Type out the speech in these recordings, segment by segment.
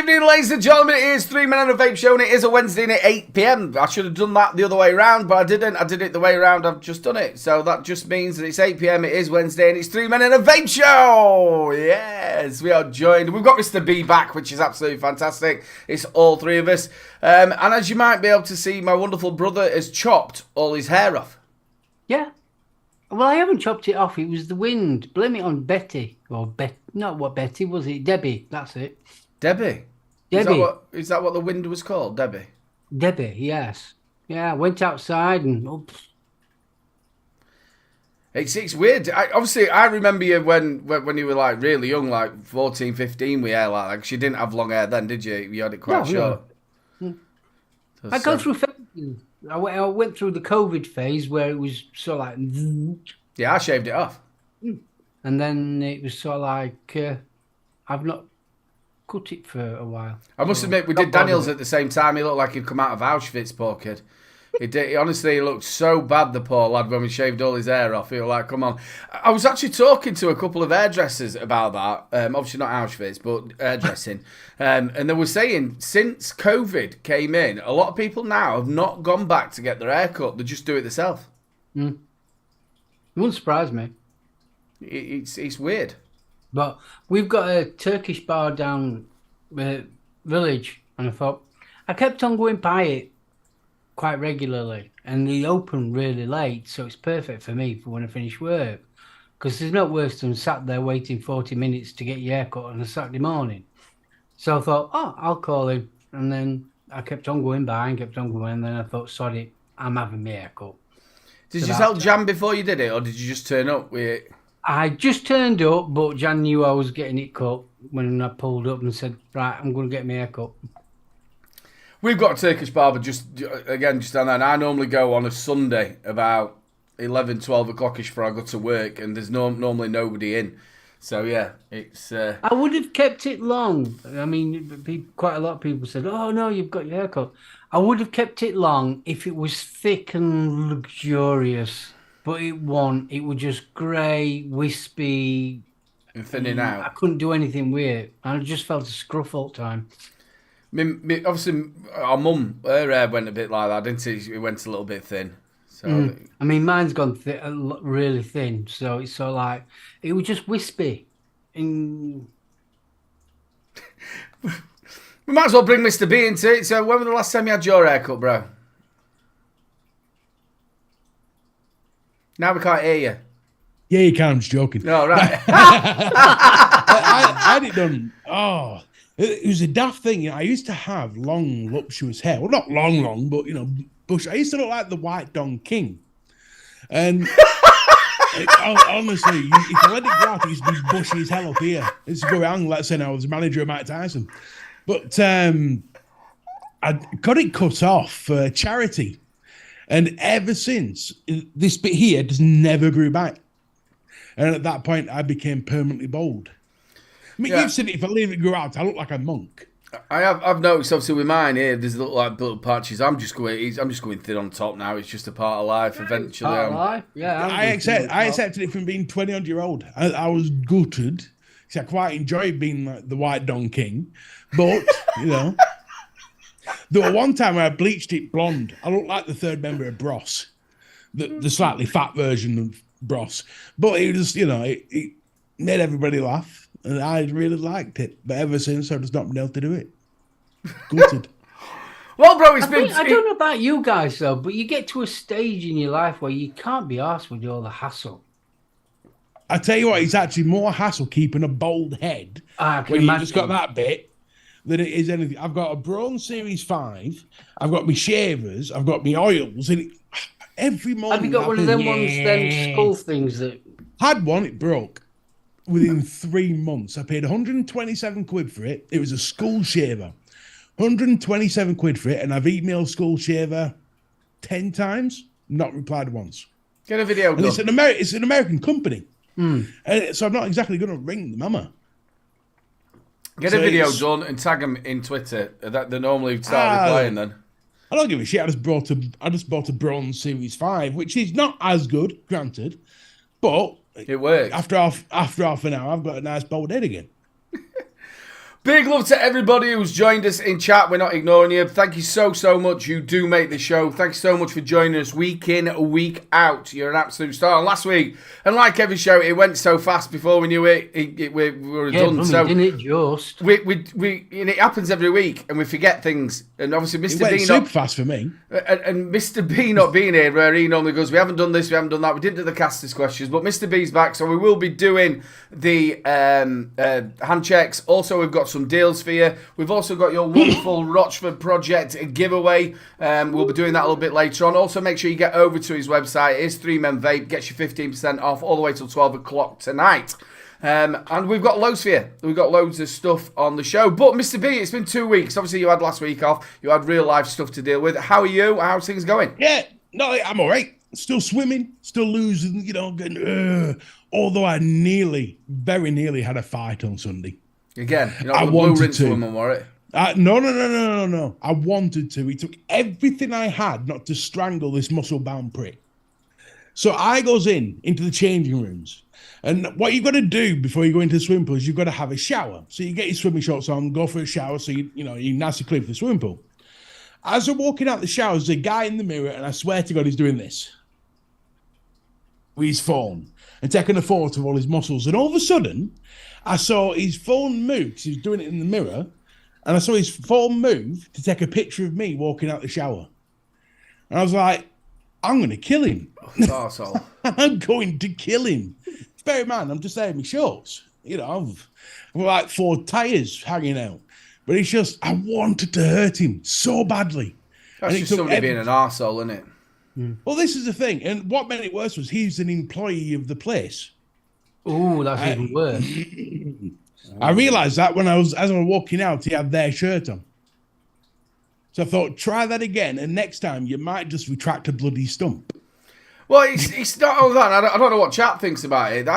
evening, ladies and gentlemen. It is 3 Men and a Vape Show, and it is a Wednesday at 8 p.m. I should have done that the other way around, but I didn't. I did it the way around. I've just done it. So that just means that it's 8 p.m. It is Wednesday, and it's 3 Men and a Vape Show. Yes, we are joined. We've got Mr. B back, which is absolutely fantastic. It's all three of us. And as you might be able to see, my wonderful brother has chopped all his hair off. Yeah. Well, I haven't chopped it off. It was the wind. Blame it on Betty. Or not what Betty, was it? Debbie. That's it. Debbie? Debbie. Is that what the wind was called? Debbie? Debbie, yes. Yeah, I went outside and... Oops. It's weird. I remember you when you were like really young, like 14, 15 with hair like that. 'Cause you didn't have long hair then, did you? You had it quite short. No. I go through phases. I went through the COVID phase where it was sort of like... Yeah, I shaved it off. And then it was sort of like... I've not cut it for a while. I must admit, we did Daniels at the same time. He looked like he'd come out of Auschwitz, poor kid. He honestly looked so bad, the poor lad, when we shaved all his hair off. He was like, come on. I was actually talking to a couple of hairdressers about that. Obviously not Auschwitz, but hairdressing. And they were saying, since COVID came in, a lot of people now have not gone back to get their hair cut. They just do it themselves. It wouldn't surprise me. It's weird. But we've got a Turkish bar down village, and I kept on going by it quite regularly, and they open really late, so it's perfect for me for when I finish work, because there's no worse than sat there waiting 40 minutes to get your hair cut on a Saturday morning. So I thought, I'll call him, and then I kept on going by and kept on going, and then I thought, sorry, I'm having my hair cut. Did you tell Jan before you did it, or did you just turn up with it? I just turned up, but Jan knew I was getting it cut when I pulled up and said, right, I'm going to get my hair cut. We've got a Turkish barber just down there. And I normally go on a Sunday about 11, 12 o'clockish before I go to work, and there's normally nobody in. So, yeah, it's... I would have kept it long. I mean, quite a lot of people said, oh, no, you've got your hair cut. I would have kept it long if it was thick and luxurious. But it wasn't. It was just grey, wispy. And thinning out. I couldn't do anything with it. I just felt a scruff all the time. Obviously, our mum, her hair went a bit like that, didn't it? It went a little bit thin. So I mean, mine's gone really thin. So it's sort of like, it was just wispy. We might as well bring Mr. B into it. So when was the last time you had your hair cut, bro? Now we can't hear you. Yeah, you can. I'm just joking. No, right. I had it done. Oh, it was a daft thing. You know, I used to have long, voluptuous hair. Well, not long, but, bush. I used to look like the White Don King. And honestly, if I let it go out, it used to be bushy as hell up here. It used to go around, let's say, I was manager of Mike Tyson. But I got it cut off for charity. And ever since, this bit here just never grew back. And at that point, I became permanently bald. I mean, you've seen it. If I leave it grow out, I look like a monk. I've noticed, obviously, with mine here, there's little patches. I'm just going thin on top now. It's just a part of life. Eventually, part of life. Yeah, I accepted it from being 20-odd-year-old. I was gutted because I quite enjoyed being like the White Don King, but There was one time where I bleached it blonde. I looked like the third member of Bros, the slightly fat version of Bros. But it was, it made everybody laugh, and I really liked it. But ever since, I've just not been able to do it. Gutted. Well, bro, I don't know about you guys, though, but you get to a stage in your life where you can't be arsed with all the hassle. I tell you what, it's actually more hassle keeping a bald head when you just got that bit than it is anything. I've got a Braun Series 5, I've got my shavers, I've got my oils, and every morning... Have you got one of them ones, them skull things that... Had one, it broke within 3 months. I paid 127 quid for it. It was a skull shaver. 127 quid for it, and I've emailed skull shaver 10 times, not replied once. Get a video done. It's an American company. And so I'm not exactly going to ring the mama. Get a video done and tag them in Twitter. They normally start replying then. I don't give a shit. I just bought a Braun Series 5, which is not as good, granted, but it works. After half an hour, I've got a nice bald head again. Big love to everybody who's joined us in chat. We're not ignoring you. Thank you so much. You do make the show. Thanks so much for joining us week in, week out. You're an absolute star. And last week, and like every show, it went so fast before we knew it. We were done. So didn't it just? And it happens every week, and we forget things. And obviously, Mr. It went B super fast for me. and Mr. B not being here, where he normally goes, we haven't done this, we haven't done that. We didn't do the casters questions, but Mr. B's back, so we will be doing the hand checks. Also, we've got some deals for you. We've also got your wonderful Rochford project giveaway. We'll be doing that a little bit later on. Also, make sure you get over to his website. It is 3 Men Vape. Gets you 15% off all the way till 12 o'clock tonight. And we've got loads for you. We've got loads of stuff on the show. But Mr. B, it's been 2 weeks. Obviously, you had last week off. You had real life stuff to deal with. How are you? How's things going? Yeah, no, I'm all right. Still swimming, still losing, getting, although I very nearly had a fight on Sunday. Again, you're not I the blue wanted rinse to. woman, were it? No. I wanted to. He took everything I had not to strangle this muscle-bound prick. So I goes into the changing rooms. And what you've got to do before you go into the swimming pool is you've got to have a shower. So you get your swimming shorts on, go for a shower so you're nice and clean for the swimming pool. As I'm walking out the shower, there's a guy in the mirror, and I swear to God, he's doing this with his phone and taking a photo of all his muscles. And all of a sudden, I saw his phone move, 'cause he was doing it in the mirror, and I saw his phone move to take a picture of me walking out the shower. And I was like, I'm going to kill him. Arsehole. I'm going to kill him. Bear in mind, I'm just there in my shorts. I've like 4 tires hanging out. But it's just, I wanted to hurt him so badly. That's just somebody being an arsehole, isn't it? Well, this is the thing. And what made it worse was he's an employee of the place. Oh, that's even worse. I realised that as I was walking out, he had their shirt on. So I thought, try that again, and next time you might just retract a bloody stump. Well, it's not all that. I don't know what chat thinks about it.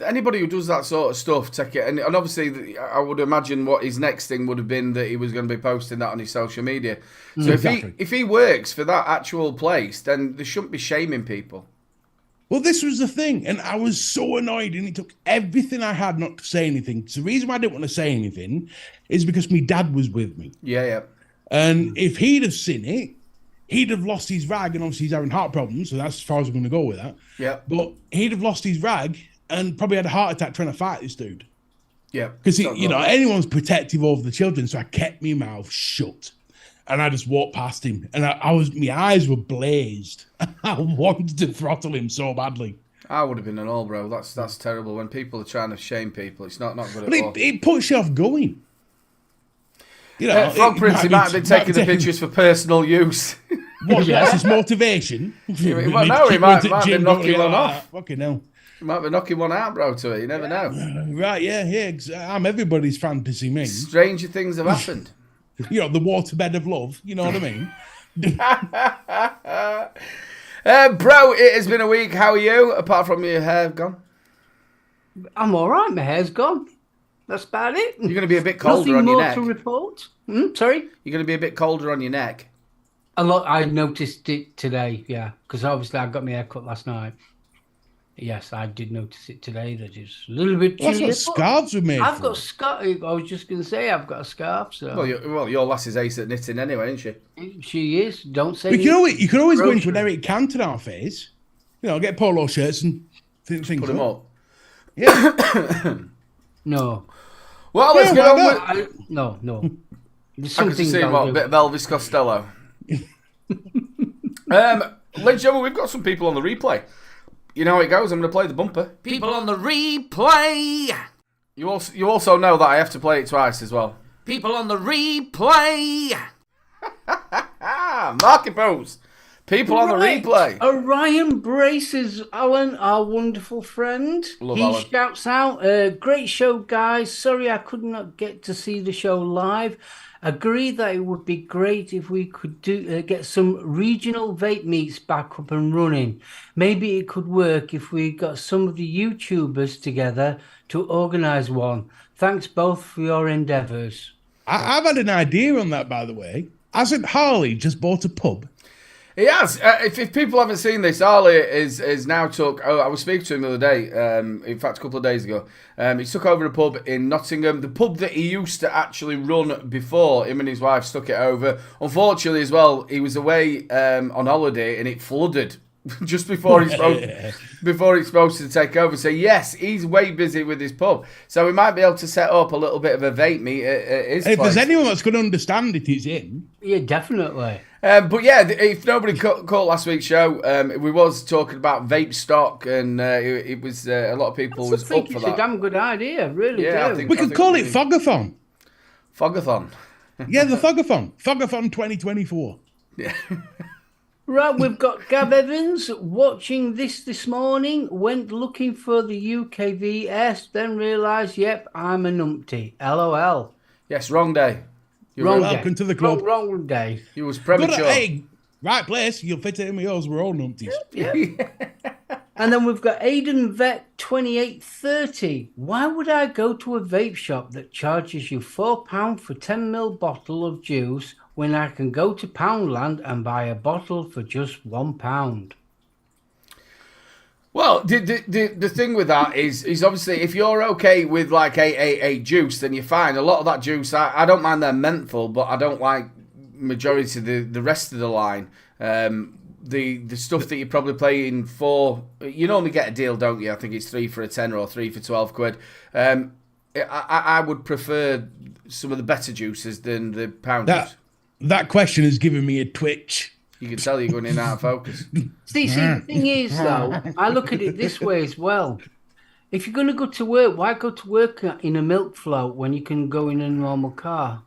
Anybody who does that sort of stuff, take it. And obviously, I would imagine what his next thing would have been that he was going to be posting that on his social media. So exactly. if he works for that actual place, then they shouldn't be shaming people. Well, this was the thing, and I was so annoyed, and it took everything I had not to say anything. So the reason why I didn't want to say anything is because my dad was with me. Yeah. And if he'd have seen it, he'd have lost his rag, and obviously he's having heart problems, so that's as far as I'm going to go with that. Yeah. But he'd have lost his rag and probably had a heart attack trying to fight this dude. Yeah. Because, anyone's protective over the children, so I kept my mouth shut. And I just walked past him, and my eyes were blazed. I wanted to throttle him so badly. I would have been an all, bro. That's terrible. When people are trying to shame people, it's not good But at all. it puts you off going. Frog Prince, he might have been taking the pictures for personal use. What, yes, it's motivation. Well, no, he might be knocking one off. Fucking hell. He might be knocking one out, bro, to it. You never know. Right, yeah. I'm everybody's fantasy, me. Stranger things have happened. The waterbed of love. You know what I mean? Bro, it has been a week. How are you? Apart from your hair gone? I'm all right. My hair's gone. That's about it. You're going to be a bit colder on your neck. Nothing more to report. Sorry? You're going to be a bit colder on your neck. A lot. I noticed it today, yeah. Because obviously I got my hair cut last night. Yes, I did notice it today. That it's a little bit too That's what scarves are made I've for. got a scarf. I was just going to say I've got a scarf. So. Well, your lass is ace at knitting anyway, isn't she? She is. Don't say. You can always go into an Eric Cantona phase. Get polo shirts and things Put them up. Yeah. No. Well, let's get on with... No. There's I can something see what, a bit of Elvis Costello. Ladies and gentlemen, we've got some people on the replay. You know how it goes. I'm going to play the bumper. People on the replay. You also know that I have to play it twice as well. People on the replay. Marky Pose. People on the replay. Orion braces Alan, our wonderful friend. Love Alan. Shouts out, great show, guys. Sorry I could not get to see the show live. Agree that it would be great if we could get some regional vape meets back up and running. Maybe it could work if we got some of the YouTubers together to organise one. Thanks both for your endeavours. I've had an idea on that, by the way. Hasn't Harley just bought a pub? He has. If people haven't seen this, Ali is now took. Oh, I was speaking to him the other day. In fact, a couple of days ago, he took over a pub in Nottingham, the pub that he used to actually run before him and his wife stuck it over. Unfortunately, as well, he was away on holiday and it flooded just before he's supposed to take over. So yes, he's way busy with his pub. So we might be able to set up a little bit of a vape meet at his place. If there's anyone that's going to understand it, it's him. Yeah, definitely. But yeah, if nobody caught last week's show, we was talking about vape stock, and it was a lot of people was up for It's that. a damn good idea, really. Yeah, do. We could call it Fogathon. Fogathon. Yeah, the Fogathon. Fogathon 2024. Yeah. Right, we've got Gav Evans watching this morning, went looking for the UKVS, then realised, yep, I'm a numpty. LOL. Yes, wrong day. Wrong day. Welcome to the club. Wrong day. You was But, premature. hey, right place. You'll fit it in with yours. We're all numpties. Yeah. And then we've got Aiden Vet 2830. Why would I go to a vape shop that charges you £4 for 10ml bottle of juice when I can go to Poundland and buy a bottle for just £1? Well, the thing with that is obviously if you're okay with like a juice, then you're fine. A lot of that juice, I don't mind their menthol, but I don't like majority of the rest of the line. The stuff that you're probably paying for, you normally get a deal, don't you? I think it's 3 for a tenner or 3 for 12 quid. I would prefer some of the better juices than the pound juice. That question has given me a twitch. You can tell you're going in and out of focus. See, the thing is, though, I look at it this way as well. If you're going to go to work, why go to work in a milk float when you can go in a normal car?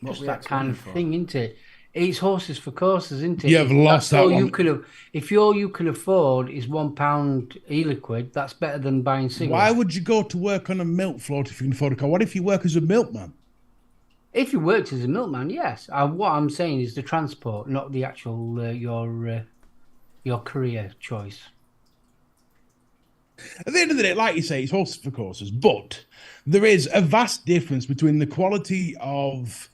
Just that kind of thing, isn't it? It's horses for courses, isn't it? You've lost that one. If all you can afford is £1 e-liquid, that's better than buying cigarettes. Why would you go to work on a milk float if you can afford a car? What if you work as a milkman? If you worked as a milkman, yes. What I'm saying is the transport, not the actual your career choice. At the end of the day, like you say, it's horses for courses, but there is a vast difference between the quality of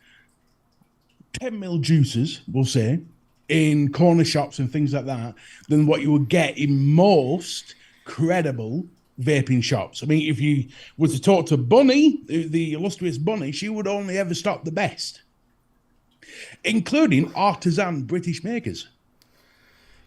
10ml juices, we'll say, in corner shops and things like that, than what you would get in most credible vaping shops. I mean, if you were to talk to Bunny, the illustrious Bunny, she would only ever stock the best, including artisan British makers.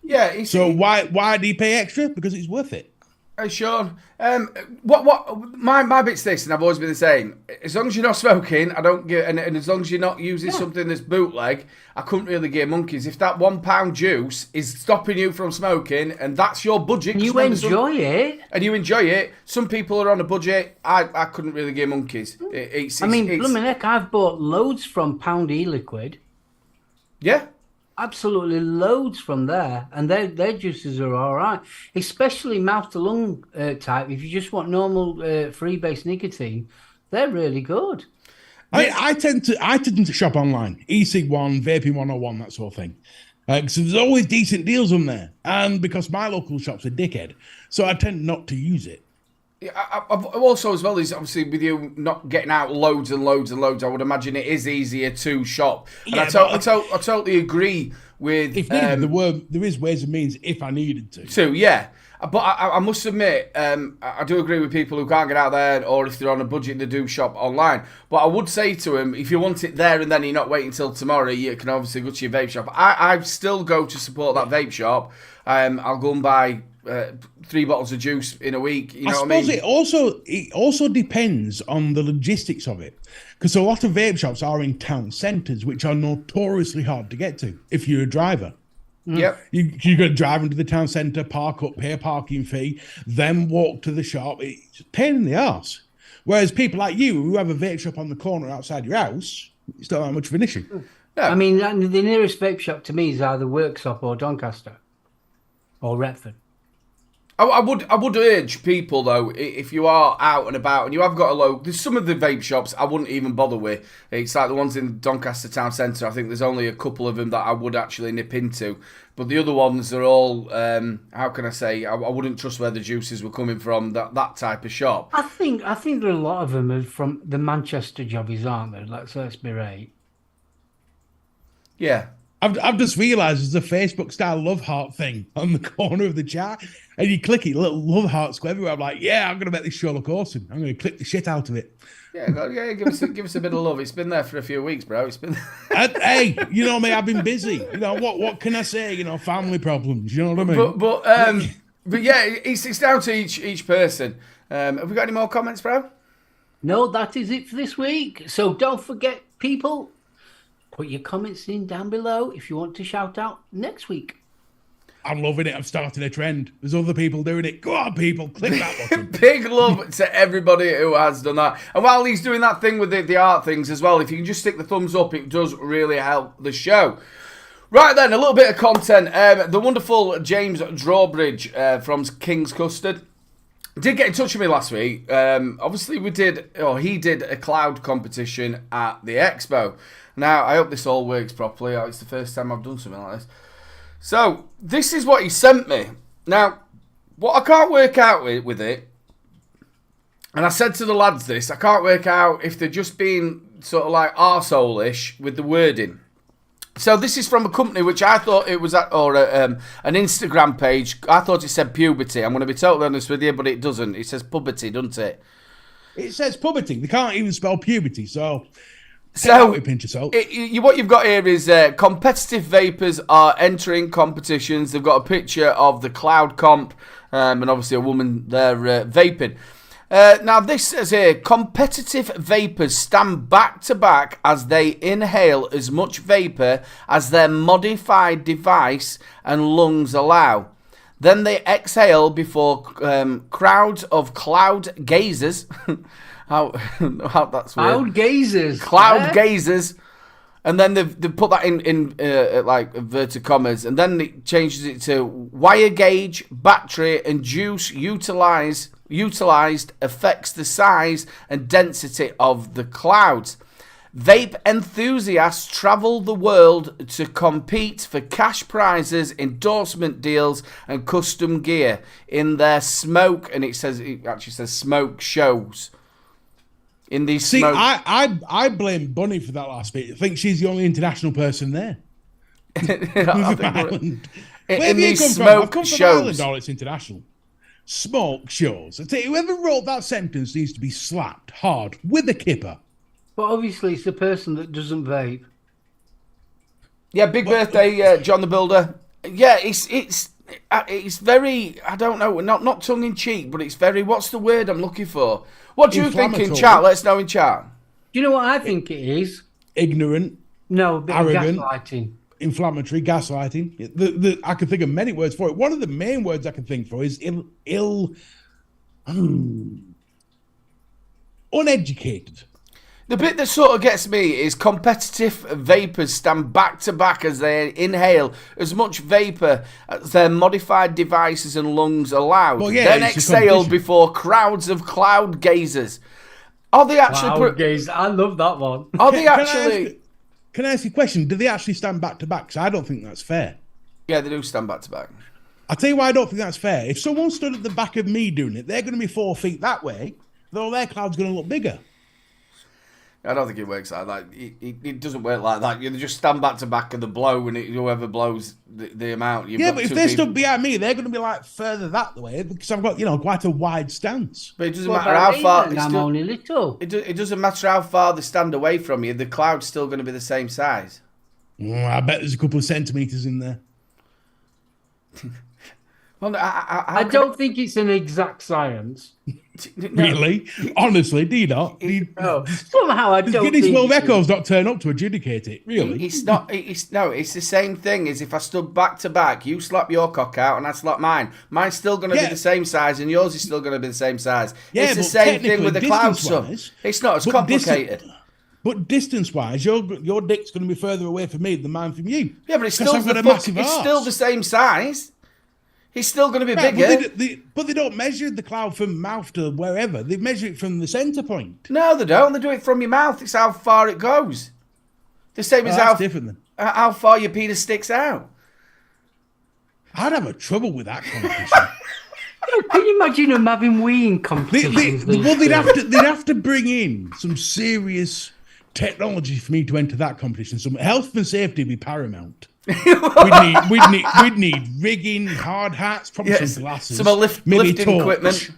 Yeah. So why do you pay extra? Because it's worth it. Hey, Sean. My bit's this, and I've always been the same. As long as you're not smoking, I don't get, and as long as you're not using something that's bootleg, I couldn't really give monkeys. If that £1 juice is stopping you from smoking, and that's your budget, And you enjoy it. Some people are on a budget. I couldn't really give monkeys. Blooming heck, I've bought loads from Pound e-liquid. Yeah. Absolutely loads from there, and their juices are all right, especially mouth to lung type. If you just want normal free-based nicotine, they're really good. I tend to shop online, e-cig1, vaping 101, that sort of thing. So there's always decent deals on there, and because my local shop's a dickhead, so I tend not to use it. I've also, as well, is obviously with you not getting out loads and loads and loads, I would imagine it is easier to shop. And Yeah, I totally agree with... If needed, there is ways and means if I needed to. Yeah. But I must admit, I do agree with people who can't get out there, or if they're on a budget, they do shop online. But I would say to them, if you want it there and then you're not waiting until tomorrow, you can obviously go to your vape shop. I still go to support that vape shop. I'll go and buy 3 bottles of juice in a week. You know what I mean? It also depends on the logistics of it, because a lot of vape shops are in town centres, which are notoriously hard to get to if you're a driver. Yep. You got to drive into the town centre, park up, pay a parking fee, then walk to the shop. It's a pain in the arse. Whereas people like you who have a vape shop on the corner outside your house, it's not that much of an issue. No. I mean, the nearest vape shop to me is either Worksop or Doncaster or Retford. I would urge people, though, if you are out and about and you have got a low... There's some of the vape shops I wouldn't even bother with. It's like the ones in Doncaster Town Centre. I think there's only a couple of them that I would actually nip into. But the other ones are all, how can I say, I wouldn't trust where the juices were coming from, that type of shop. I think there are a lot of them are from the Manchester jobbies, aren't there? Let's be right. Yeah. I've just realised there's a Facebook style love heart thing on the corner of the chat, and you click it, little love hearts go everywhere. I'm like, yeah, I'm gonna make this show look awesome. I'm gonna click the shit out of it. Yeah, give us a bit of love. It's been there for a few weeks, bro. It's been. Hey, you know me, I've been busy. You know what can I say? You know, family problems. You know what I mean? But yeah, it's down to each person. Have we got any more comments, bro? No, that is it for this week. So don't forget, people, put your comments in down below if you want to shout out next week. I'm loving it. I'm starting a trend. There's other people doing it. Go on, people. Click that button. Big love to everybody who has done that. And while he's doing that thing with the art things as well, if you can just stick the thumbs up, it does really help the show. Right then, a little bit of content. The wonderful James Drawbridge from King's Custard did get in touch with me last week. Obviously, he did a cloud competition at the expo. Now, I hope this all works properly. It's the first time I've done something like this. So, this is what he sent me. Now, what I can't work out with it, and I said to the lads this, I can't work out if they're just being sort of like arsehole-ish with the wording. So this is from a company which I thought it was an Instagram page. I thought it said puberty. I'm going to be totally honest with you, but it doesn't. It says puberty, doesn't it? It says puberty. They can't even spell puberty, so with a pinch of salt. What you've got here is competitive vapors are entering competitions. They've got a picture of the Cloud Comp and obviously a woman there vaping. Now this says here, competitive vapors stand back to back as they inhale as much vapor as their modified device and lungs allow. Then they exhale before crowds of cloud gazers. how that's weird. Cloud gazers. Cloud gazers. And then they've put that in like inverted commas, and then it changes it to wire gauge, battery, and juice utilized affects the size and density of the clouds. Vape enthusiasts travel the world to compete for cash prizes, endorsement deals, and custom gear in their smoke, and it actually says smoke shows. In these smoke... I blame Bunny for that last bit. I think she's the only international person there. Where have you come from? I've come from Ireland, or it's international. Smoke shows. I tell you, whoever wrote that sentence needs to be slapped hard with a kipper. But obviously, it's the person that doesn't vape. Yeah, birthday, John the Builder. Yeah, it's very, I don't know, not tongue in cheek, but it's very. What's the word I'm looking for? What do you think in chat? Let us know in chat. Do you know what I think it is? Ignorant. No, a bit arrogant, of gaslighting. Inflammatory, gaslighting. I can think of many words for it. One of the main words I can think for is uneducated. The bit that sort of gets me is competitive vapors stand back to back as they inhale as much vapor as their modified devices and lungs allow. Well, yeah, then exhale before crowds of cloud gazers. Are they actually... Cloud gaze. I love that one. Are they actually... Can I ask you a question? Do they actually stand back to back? Because I don't think that's fair. Yeah, they do stand back to back. I'll tell you why I don't think that's fair. If someone stood at the back of me doing it, they're going to be 4 feet that way, though their cloud's going to look bigger. I don't think it works like that. It doesn't work like that. You just stand back to back and the blow, and whoever blows the amount. Yeah, but if they stood behind me, they're going to be like further that way because I've got quite a wide stance. But it doesn't matter how far. I'm only little. It doesn't matter how far they stand away from you. The cloud's still going to be the same size. I bet there's a couple of centimeters in there. Well, I don't think it's an exact science. No. Really? Honestly, do you not? Somehow I don't. Guinness World Records not turn up to adjudicate it. Really? It's not. It's the same thing as if I stood back to back. You slap your cock out and I slap mine. Mine's still going to be the same size, and yours is still going to be the same size. Yeah, it's the same thing with the cloud sun. It's not as complicated. But distance-wise, your dick's going to be further away from me than mine from you. Yeah, but it's still the same size. He's still going to be bigger. But they don't measure the cloud from mouth to wherever. They measure it from the centre point. No, they don't. They do it from your mouth. It's how far it goes. The same as how far your penis sticks out. I'd have a trouble with that competition. Can you imagine them having weeing competitions? They'd have to bring in some serious technology for me to enter that competition. So health and safety would be paramount. we'd need rigging, hard hats, probably some glasses, some lifting equipment.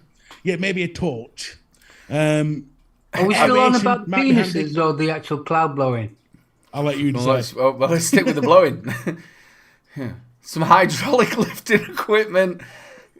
Yeah, maybe a torch. Are we still on about penises or the actual cloud blowing? I'll let you decide. Let's stick with the blowing. Some hydraulic lifting equipment.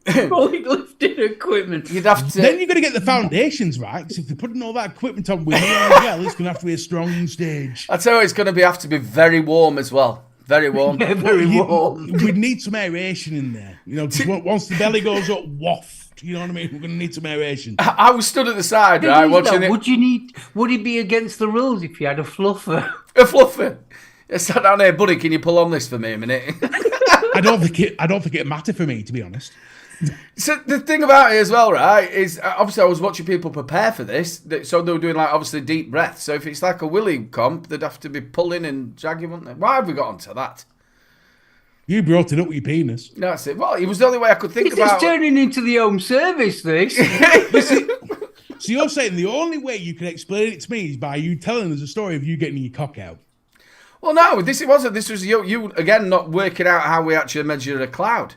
Hydraulic lifting equipment. You'd have to. Then you're going to get the foundations right. Because if they're putting all that equipment on with gel, it's going to have to be a strong stage. I tell you, it's going to have to be very warm as well. Very warm. Yeah, very warm. We'd need some aeration in there. You know, once the belly goes up, waft. You know what I mean? We're going to need some aeration. I was stood at the side, right, watching it. Would it be against the rules if you had a fluffer? A fluffer. I sat down here, buddy. Can you pull on this for me a minute? I don't think it'd matter for me, to be honest. So the thing about it as well, right, is obviously I was watching people prepare for this, so they were doing like obviously deep breaths. So if it's like a willy comp, they'd have to be pulling and dragging, wouldn't they? Why have we got onto that? You brought it up with your penis. That's it. Well, it was the only way I could think about. This is turning into the home service, this. So you're saying the only way you can explain it to me is by you telling us a story of you getting your cock out. Well, no, this wasn't. This was you again not working out how we actually measure a cloud.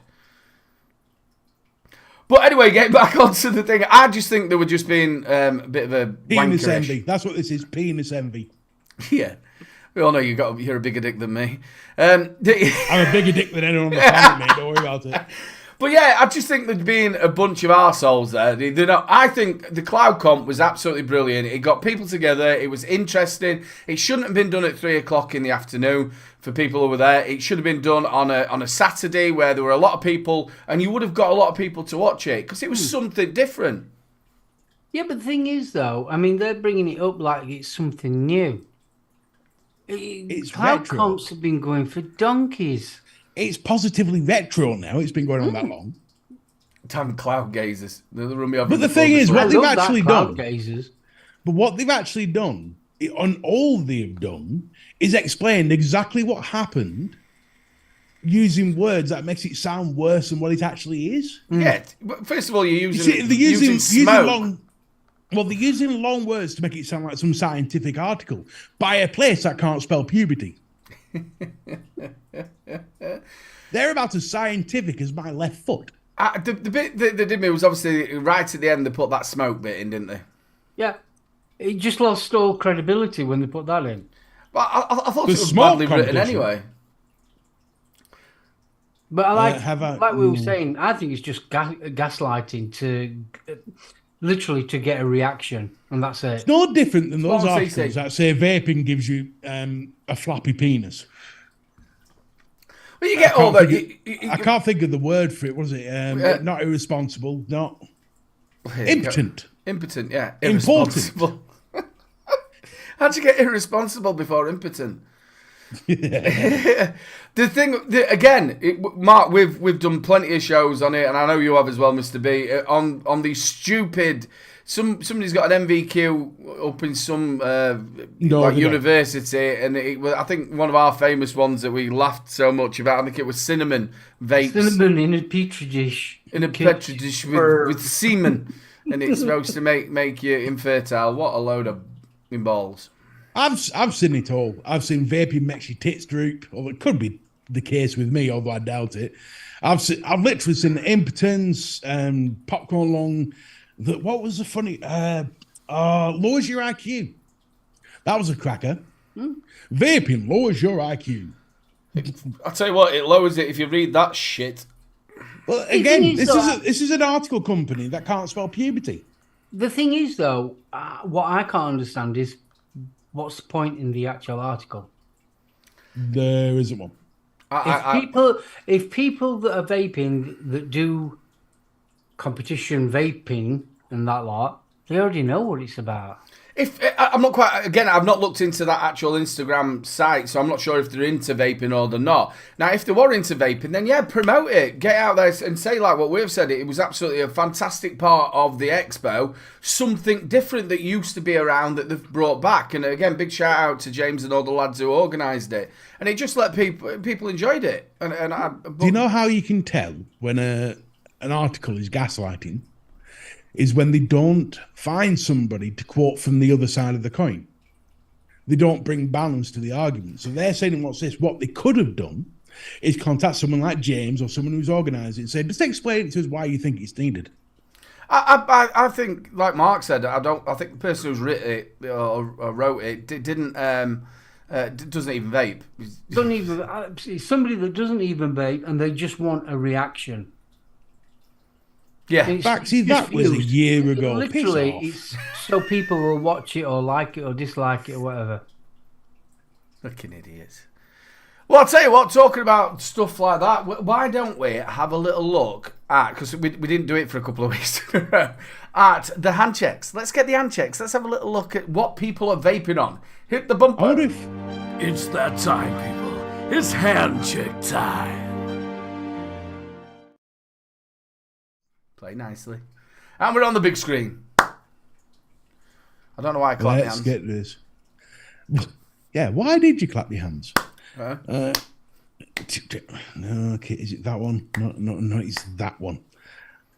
But anyway, getting back onto the thing, I just think they were just being a bit of a penis wankerish. Envy. That's what this is. Penis envy. Yeah, we all know you're a bigger dick than me. I'm a bigger dick than anyone on the planet, mate. Don't worry about it. But yeah, I just think there'd been a bunch of arseholes there. I think the cloud comp was absolutely brilliant. It got people together. It was interesting. It shouldn't have been done at 3:00 in the afternoon for people who were there. It should have been done on a Saturday where there were a lot of people, and you would have got a lot of people to watch it because it was something different. Yeah, but the thing is, though, I mean, they're bringing it up like it's something new. It's cloud retro. comps have been going for donkeys. It's positively retro now. It's been going on that long. Damn cloud gazers. They'll run me over. But the thing is, what they've actually done. Gazers. But what they've actually done, on all they've done, is explained exactly what happened using words that makes it sound worse than what it actually is. Yeah. But first of all, you're using they're using smoke. They're using long words to make it sound like some scientific article by a place that can't spell puberty. They're about as scientific as my left foot. The bit that they did me was obviously right at the end. They put that smoke bit in, didn't they? Yeah, it just lost all credibility when they put that in. But I thought it was badly written anyway. But I like we were saying, I think it's just gaslighting to literally to get a reaction, and that's it. It's no different than those articles that say vaping gives you a floppy penis. Well, you get all that. I can't think of the word for it. Was it not irresponsible? Not impotent. Impotent, yeah. Irresponsible. How'd you get irresponsible before impotent? The thing, Mark, we've done plenty of shows on it, and I know you have as well, Mr. B. On these stupid. Somebody's got an MVQ up in some university, and I think one of our famous ones that we laughed so much about. I think it was cinnamon vapes. Cinnamon in a petri dish. In a petri dish with semen, and it's supposed to make you infertile. What a load of balls! I've seen it all. I've seen vaping makes your tits droop, or it could be the case with me, although I doubt it. I've literally seen impotence, popcorn lung. What was the funny? Lowers your IQ. That was a cracker. Vaping lowers your IQ. I'll tell you what, it lowers it if you read that shit. Well, again, this is an article company that can't spell puberty. The thing is, though, what I can't understand is what's the point in the actual article? There isn't one. If people that are vaping that do competition vaping and that lot, they already know what it's about. I'm not quite, again, I've not looked into that actual Instagram site, so I'm not sure if they're into vaping or they're not. Now, if they were into vaping, then yeah, promote it. Get out there and say like what we've said. It was absolutely a fantastic part of the expo. Something different that used to be around that they've brought back. And again, big shout out to James and all the lads who organised it. And it just let people enjoyed it. Do you know how you can tell when an article is gaslighting? Is when they don't find somebody to quote from the other side of the coin. they don't bring balance to the argument. So they're saying, what's this? What they could have done is contact someone like James or someone who's organised it and say, just explain it to us why you think it's needed. I think, like Mark said, I think the person who's written it or wrote it didn't doesn't even vape. Don't even. It's somebody that doesn't even vape, and they just want a reaction. Yeah, in fact, see, that was a year ago. Literally, it's so people will watch it or like it or dislike it or whatever. Fucking idiots. Well, I'll tell you what, talking about stuff like that, why don't we have a little look at, because we didn't do it for a couple of weeks, at the hand checks. Let's get the hand checks. Let's have a little look at what people are vaping on. Hit the bumper. It's that time, people. It's hand check time. Play nicely. And we're on the big screen. I don't know why I clapped my hands. Let's get this. Yeah, why did you clap your hands? Huh? No, okay, is it that one? No, it's that one.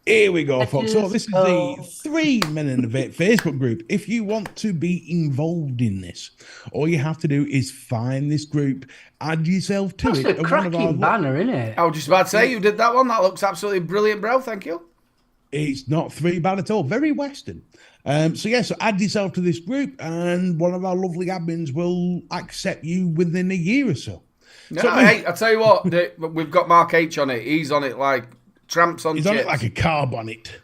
Here we go, folks. So this is the 3 Men in a Vape Facebook group. If you want to be involved in this, all you have to do is find this group, add yourself to it. That's a cracking banner, isn't it? I was just about to say, you did that one. That looks absolutely brilliant, bro. Thank you. It's not 3 bad at all. Very Western. So add yourself to this group, and one of our lovely admins will accept you within a year or so. No, hey, I'll tell you what, we've got Mark H on it. He's on it like tramps on chips. He's on it like a car bonnet.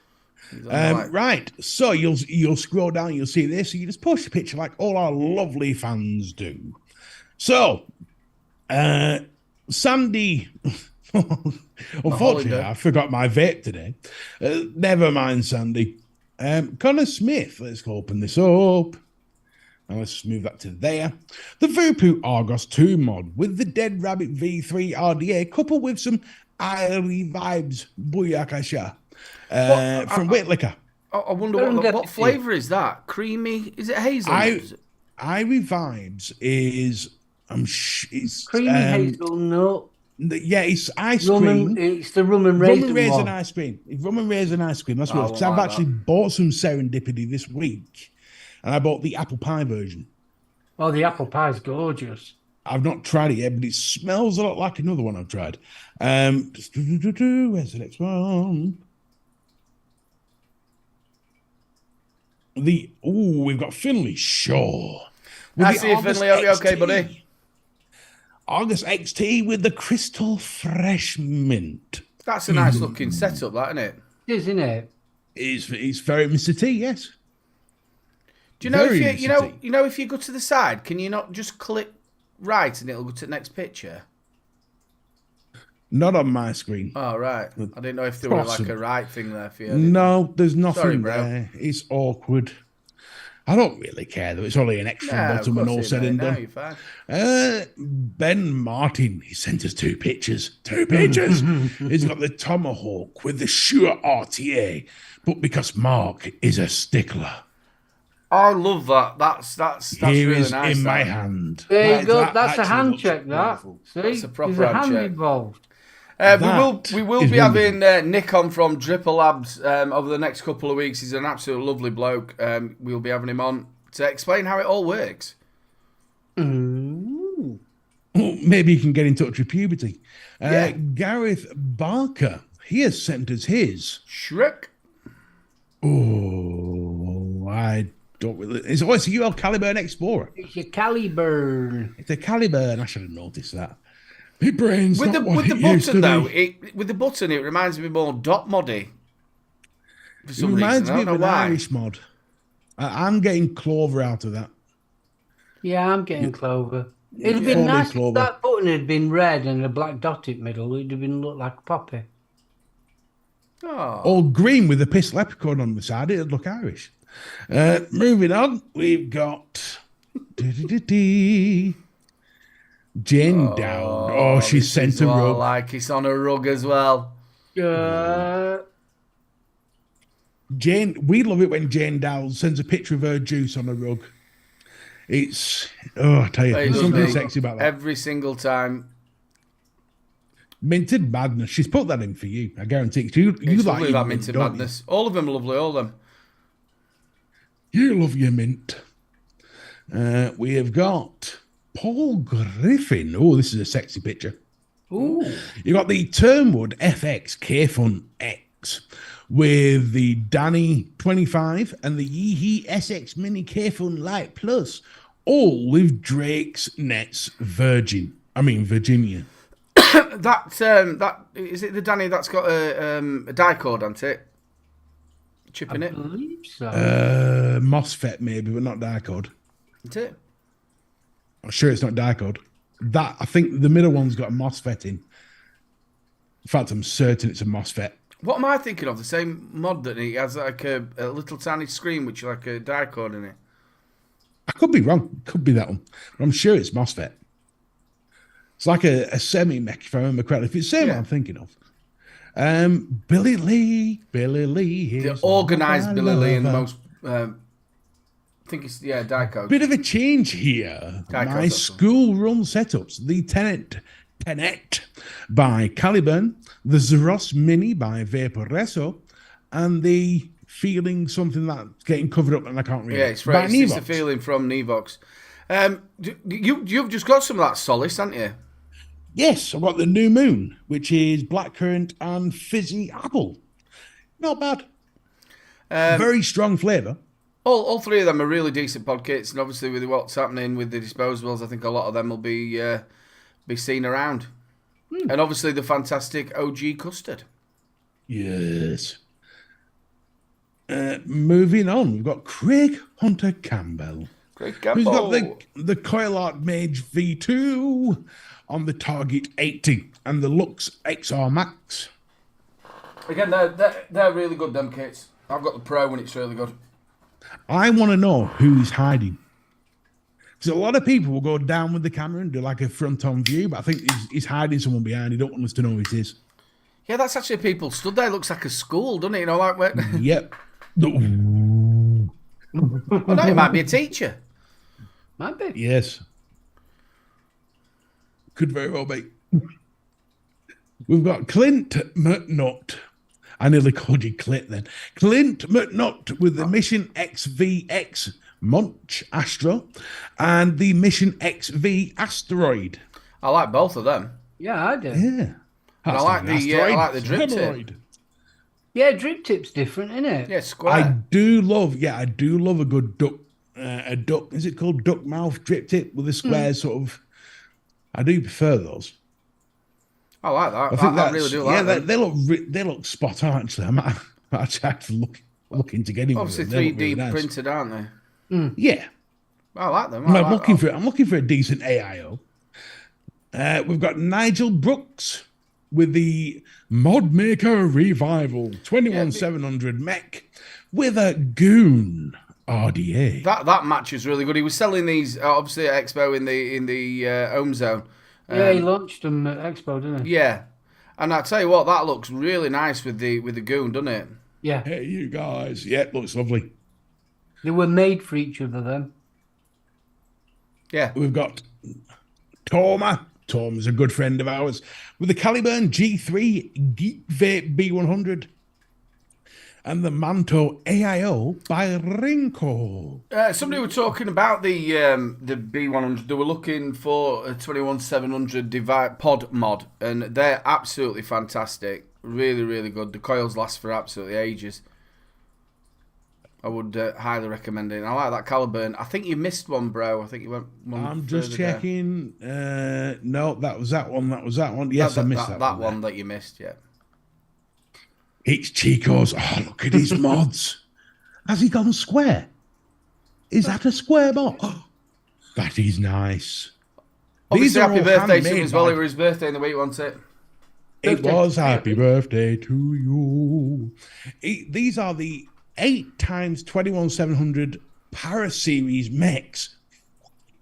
Right. So you'll scroll down, you'll see this. So you just push the picture like all our lovely fans do. So, Sandy... Unfortunately, I forgot my vape today. Never mind, Sandy. Connor Smith, let's open this up. And let's move that to there. The Vupu Argos 2 mod with the Dead Rabbit V3 RDA coupled with some Irie Vibes Booyakasha from Whitlicker. I wonder what flavour is that? Creamy? Is it hazelnut? Irie Vibes is... it's creamy hazelnut. Yeah, it's ice cream. It's the rum and raisin. Rum and raisin ice cream. It's rum and raisin ice cream. That's what. Because I've actually bought some serendipity this week, and I bought the apple pie version. Oh, the apple pie is gorgeous. I've not tried it yet, but it smells a lot like another one I've tried. Where's the next one? We've got Finley Shaw. I see you, Finley. Are you okay, buddy? August XT with the Crystal Fresh Mint. That's a nice looking setup, that, isn't it? It is, isn't it? It's very Mr. T, yes. Do you know if you go to the side, can you not just click right and it'll go to the next picture? Not on my screen. Oh, right. I didn't know if there were like a right thing there for you. No, there's nothing Sorry, bro. there. It's awkward. I don't really care, though. It's only an extra bottom and all said and done. You're fine. Ben Martin, he sent us 2 pictures. 2 pictures. He's got the Tomahawk with the Shure RTA, but because Mark is a stickler. I love that. That's Here really is nice. in my hand. There you go. That's a hand check, that. See? That's a proper There's a hand check. involved. We will be having Nick on from Dripper Labs over the next couple of weeks. He's an absolute lovely bloke. We'll be having him on to explain how it all works. Ooh. Maybe you can get in touch with Puberty. Yeah. Gareth Barker, he has sent us his. Shrek. Oh, I don't really... It's a UL Caliburn Explorer. It's a Caliburn. It's a Caliburn. I should have noticed that. My brain's With not the what it button used to though, be. with the button, it reminds me more dot moddy. For It some reminds reason, I me don't of know an why. Irish mod. I'm getting Clover out of that. Yeah, I'm getting Clover. It'd have been Fully nice Clover. if that button had been red and a black dot in the middle. It'd have been look like a poppy. Oh. All green with a piss leprechaun on the side. It'd look Irish. Moving on, we've got Jane Dowd. Oh, she sent a rug. Like it's on a rug as well. Jane, we love it when Jane Dowd sends a picture of her juice on a rug. It's I tell you, there's something sexy about that. Every single time. Minted Madness. She's put that in for you. I guarantee you. You It's like lovely, your that mint, Minted don't Madness. All of them are lovely, all of them. You love your mint. We have got Paul Griffin. Oh, this is a sexy picture. Ooh. You got the Turnwood FX K-Fun X with the Danny 25 and the Yeehee SX Mini K-Fun Light Plus, all with Drake's Nets Virginia. That is it. The Danny that's got a die cord on it, chip in I it. believe so. MOSFET maybe, but not diode. Is it? I'm sure it's not diode. That I think the middle one's got a MOSFET in. In fact, I'm certain it's a MOSFET. What am I thinking of? The same mod that he has like a little tiny screen which like a die cord in it. I could be wrong. Could be that one. But I'm sure it's MOSFET. It's like a semi-mech, if I remember correctly. If it's the same one I'm thinking of. Billy Lee. The organised Billy Lee and the most... I think it's, die code. Bit of a change here. My school-run setups. The Tenet by Caliburn. The Zeros Mini by Vaporesso. And the Feeling something that's getting covered up and I can't read it. Yeah, it's right. It's the Feeling from Nevox. You've just got some of that Solace, haven't you? Yes, I've got the New Moon, which is blackcurrant and fizzy apple. Not bad. Very strong flavour. All three of them are really decent pod kits, and obviously with what's happening with the disposables, I think a lot of them will be seen around. And obviously the fantastic OG custard. Yes. Moving on, we've got Craig Hunter Campbell. Who's got the Coil Art Mage V2 on the Target 80 and the Lux XR Max. Again, they're really good, them kits. I've got the Pro and it's really good. I want to know who's hiding. Because a lot of people will go down with the camera and do like a front-on view, but I think he's hiding someone behind. He don't want us to know who it is. Yeah, that's actually people stood there. It looks like a school, doesn't it? You know, like where... Yep. Well, no, it might be a teacher. Might be. Yes. Could very well be. We've got Clint McNutt. I nearly called you Clit then. Clint McNutt with the Mission XVX Munch Astro and the Mission XV Asteroid. I like both of them. Yeah, I do. Yeah. I like the drip tip. Yeah, drip tip's different, isn't it? Yeah, square. I do love a good duck. A duck, is it called duck mouth drip tip with a square sort of? I do prefer those. I like that. I really do like that. They look spot on. Actually, I might actually have to look into getting one. Obviously 3D really nice. Printed, aren't they? Yeah, I like them. I'm looking for a decent AIO. We've got Nigel Brooks with the Mod Maker Revival 21700 mech with a Goon RDA. That match is really good. He was selling these obviously at Expo in the home zone. Yeah, he launched them at Expo, didn't he? Yeah, and I tell you what, that looks really nice with the Goon, doesn't it? Yeah. Hey, you guys. Yeah, it looks lovely. They were made for each other then. Yeah. We've got Torma. Tom's a good friend of ours with the Caliburn G3 Geek Vape B100 and the Manto AIO by Rinko. Somebody were talking about the B100. They were looking for a 21700 pod mod, and they're absolutely fantastic. Really, really good. The coils last for absolutely ages. I would highly recommend it. And I like that Caliburn. I think you missed one, bro. I think you went one. I'm just checking. No, that was that one. Yes, I missed that one. That one that you missed, yeah. It's Chico's. Oh, look at his mods. Has he gone square? Is that a square mod? Oh, that is nice. Obviously, happy birthday to him as well. It was his birthday in the week, wasn't it? It was happy birthday to you. These are the 8x 21700 Para Series mechs.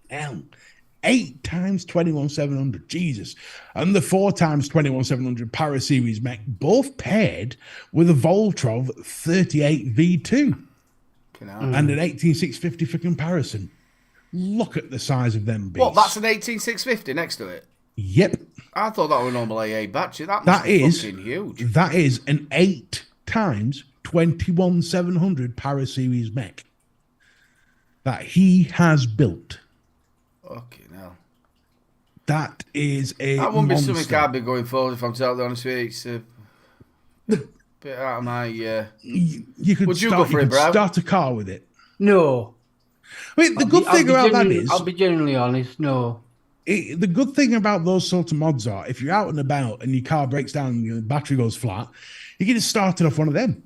Hell, 8x 21700, Jesus. And the 4x 21700 Para Series mech, both paired with a Voltrov 38 V2 and an 18650 for comparison. Look at the size of them beasts. What, that's an 18650 next to it? Yep. I thought that was a normal AA battery. That is fucking huge. That is an 8x 21700 Para Series mech. that he has built. Okay, now. That is a That wouldn't be monster. something I'd be going for if I'm totally honest with you. It's a bit out of my... You could Would you start, go for it, bro? start a car with it. No. I mean, the good thing about that is... I'll be genuinely honest, no. The good thing about those sort of mods are, if you're out and about and your car breaks down and your battery goes flat, you can just start it off one of them.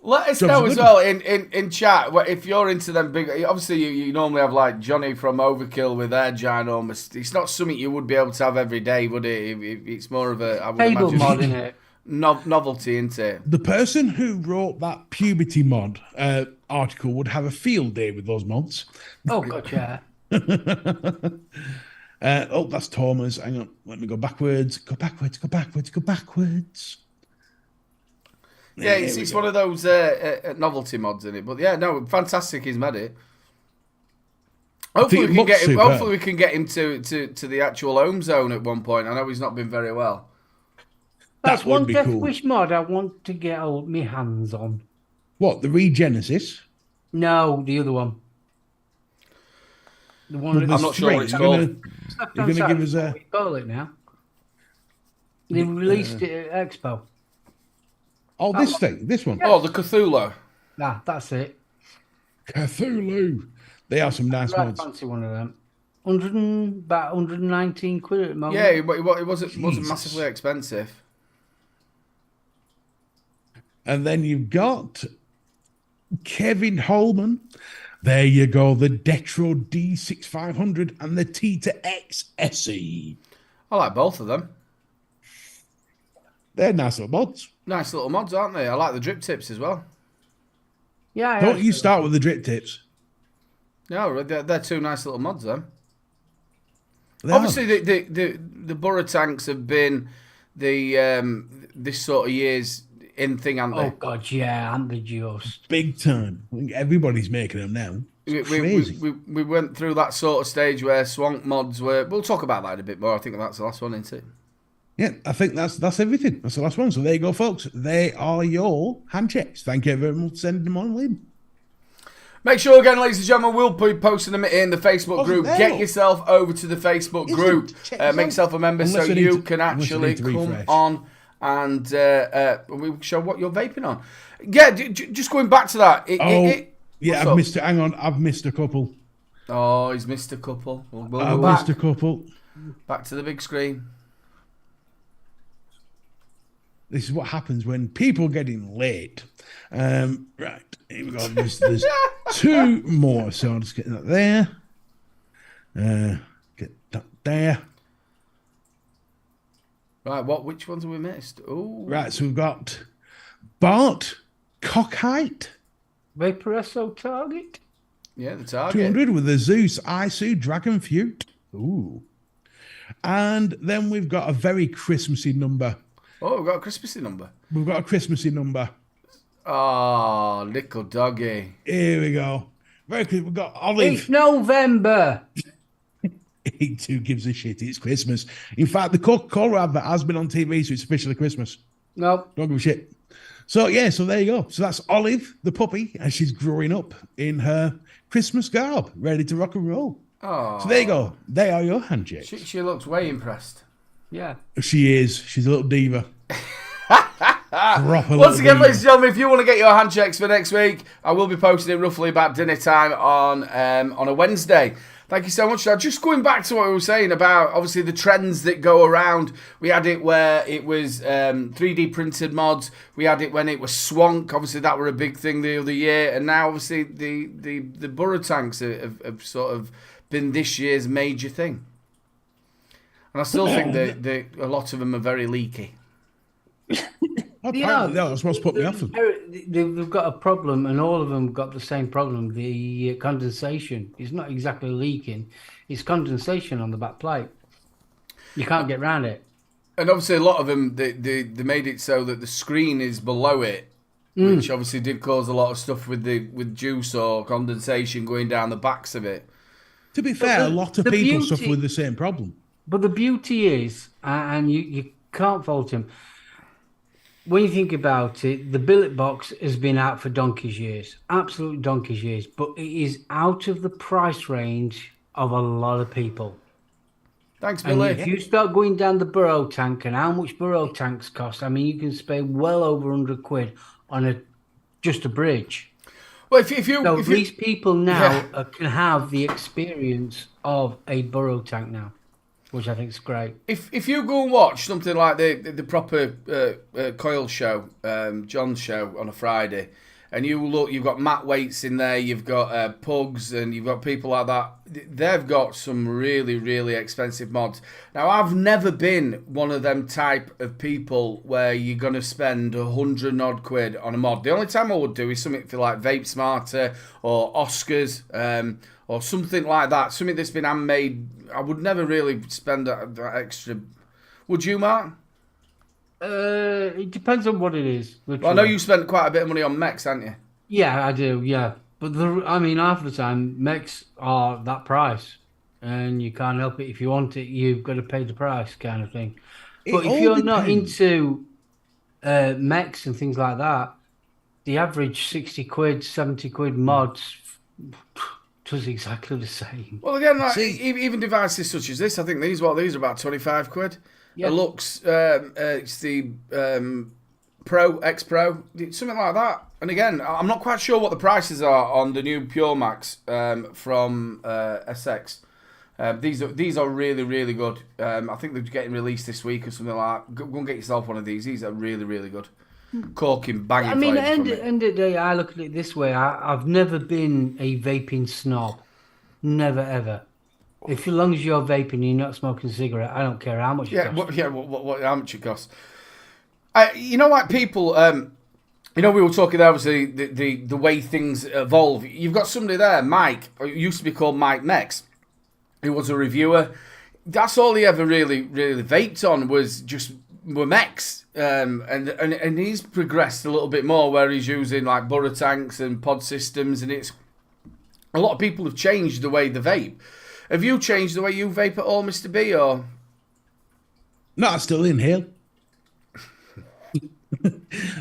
Let us Jobs know are as good. well in chat if you're into them big. Obviously, you normally have like Johnny from Overkill with their ginormous. It's not something you would be able to have every day, would it? It's more of a I would Table imagine mod, in it. novelty, isn't it? The person who wrote that puberty mod article would have a field day with those mods. Oh, gotcha. That's Thomas. Hang on. Let me go backwards. Go backwards. Go backwards. Go backwards. Yeah, it's one of those novelty mods in it. But yeah, no, fantastic. He's made it. Hopefully we can get him. Hopefully we can get him to the actual home zone at one point. I know he's not been very well. That's That would one be Death cool. Wish mod I want to get my hands on. What, the Regenesis? No, the other one. The one Well, that there's I'm not sure what it's three. called. You're going to give us a... What do you call it now? They released it at Expo. Oh, this thing. This one. Oh, the Cthulhu. Nah, that's it. Cthulhu. They are some nice Right, mods. fancy one of them. About 119 quid at the moment. Yeah, it wasn't Jesus. massively expensive. And then you've got Kevin Holman. There you go. The Detro D6500 and the T to X SE. I like both of them. They're nice little mods. Nice little mods, aren't they? I like the drip tips as well. Yeah. I Don't actually- you start with the drip tips. No, they're two nice little mods, then. They Obviously, are. the Burrow tanks have been the this sort of year's in thing, haven't they? Oh God, yeah, and the just. Big time. I think everybody's making them now. It's crazy. We went through that sort of stage where Swank mods were. We'll talk about that a bit more. I think that's the last one, isn't it? Yeah, I think that's everything. That's the last one. So there you go, folks. They are your hand checks. Thank you very much for sending them on, Liam. Make sure again, ladies and gentlemen, we'll be posting them in the Facebook Wasn't group. there, Get look. yourself over to the Facebook Isn't. group. Check us Make out. yourself a member Unless so I need you to- can unless I actually need to come refresh. on and we show what you're vaping on. Yeah, just going back to that. Yeah, what's up? Hang on, I've missed a couple. Oh, he's missed a couple. We'll go I've back. missed a couple. Back to the big screen. This is what happens when people getting late. Right, here we go. There's two more, so I'll just get that there. Get that there. Right, which ones have we missed? Oh, Right, so we've got Bart Cockheight, Vaporesso target. yeah, the target. 200 with the Zeus Isu Dragon Fute. Ooh. And then we've got a very Christmassy number. Oh, we've got a Christmassy number. We've got a Christmassy number. Oh, little doggy. Here we go. Very good. We've got It's Olive. November. He too gives a shit. It's Christmas. In fact, the Coca-Cola advert has been on TV, so it's officially Christmas. Nope. Don't give a shit. So, yeah, so there you go. So that's Olive, the puppy, as she's growing up in her Christmas garb, ready to rock and roll. Oh, So there you go. They are your handshakes. she looks way impressed. Yeah. She is. She's a little diva. Proper Once little again, diva. ladies and gentlemen, if you want to get your handshakes for next week, I will be posting it roughly about dinner time on a Wednesday. Thank you so much. Now, just going back to what we were saying about, obviously, the trends that go around. We had it where it was 3D printed mods. We had it when it was Swank. Obviously, that were a big thing the other year. And now, obviously, the Burrow tanks have sort of been this year's major thing. And I still think that a lot of them are very leaky. Apparently, that's what's put me off them. They've got a problem, and all of them got the same problem. The condensation. It's not exactly leaking. It's condensation on the back plate. You can't get around it. And obviously, a lot of them, they made it so that the screen is below it, which obviously did cause a lot of stuff with juice or condensation going down the backs of it. To be fair, a lot of the people beauty- suffer with the same problem. But the beauty is, and you can't fault him, when you think about it, the billet box has been out for donkey's years, absolute donkey's years, but it is out of the price range of a lot of people. Thanks, And Billy. if you start going down the burrow tank and how much burrow tanks cost, I mean, you can spend well over 100 quid on just a bridge. Well, if you So if you, these people now can have the experience of a burrow tank now, which I think is great. if you go and watch something like the proper coil show, John's show on a Friday, and you look, you've got Matt Waits in there, you've got Pugs, and you've got people like that. They've got some really, really expensive mods. Now, I've never been one of them type of people where you're going to spend 100 odd quid on a mod. The only time I would do is something for like Vape Smarter or Oscars, or something like that. Something that's been handmade. I would never really spend that extra. Would you, Mark? It depends on what it is. Well, I know you spent quite a bit of money on mechs, haven't you? Yeah, I do. Yeah, but half the time mechs are that price, and you can't help it. If you want it, you've got to pay the price, kind of thing. But if you're not into mechs and things like that, the average 60 quid, 70 quid mods does exactly the same. Well, again, like, even devices such as this, I think these are about 25 quid. Yeah. It looks, it's the Pro, X Pro, something like that. And again, I'm not quite sure what the prices are on the new Pure Max from SX. These are really, really good. I think they're getting released this week or something like that. Go and get yourself one of these. These are really, really good. Corking, banging. I mean, end of the day, I look at it this way. I've never been a vaping snob. Never, ever. As long as you're vaping and you're not smoking a cigarette, I don't care how much it costs. How much it costs. You know, like people, we were talking there, obviously, the way things evolve. You've got somebody there, Mike, who used to be called Mike Mex, who was a reviewer. That's all he ever really vaped on were mechs. And he's progressed a little bit more where he's using like burrow tanks and pod systems, and it's a lot of people have changed the way they vape. Have you changed the way you vape at all, Mr. B, or? No, I still inhale.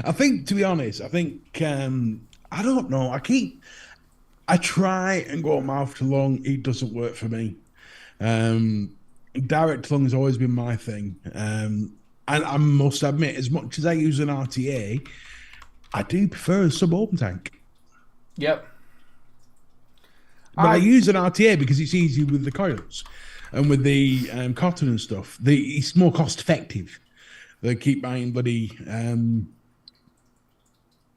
I think, to be honest, I don't know. I try and go mouth to lung. It doesn't work for me. Direct lung has always been my thing. And I must admit, as much as I use an RTA, I do prefer a subopen tank. Yep. But I use an RTA because it's easy with the coils and with the cotton and stuff. It's more cost effective. They keep buying bloody,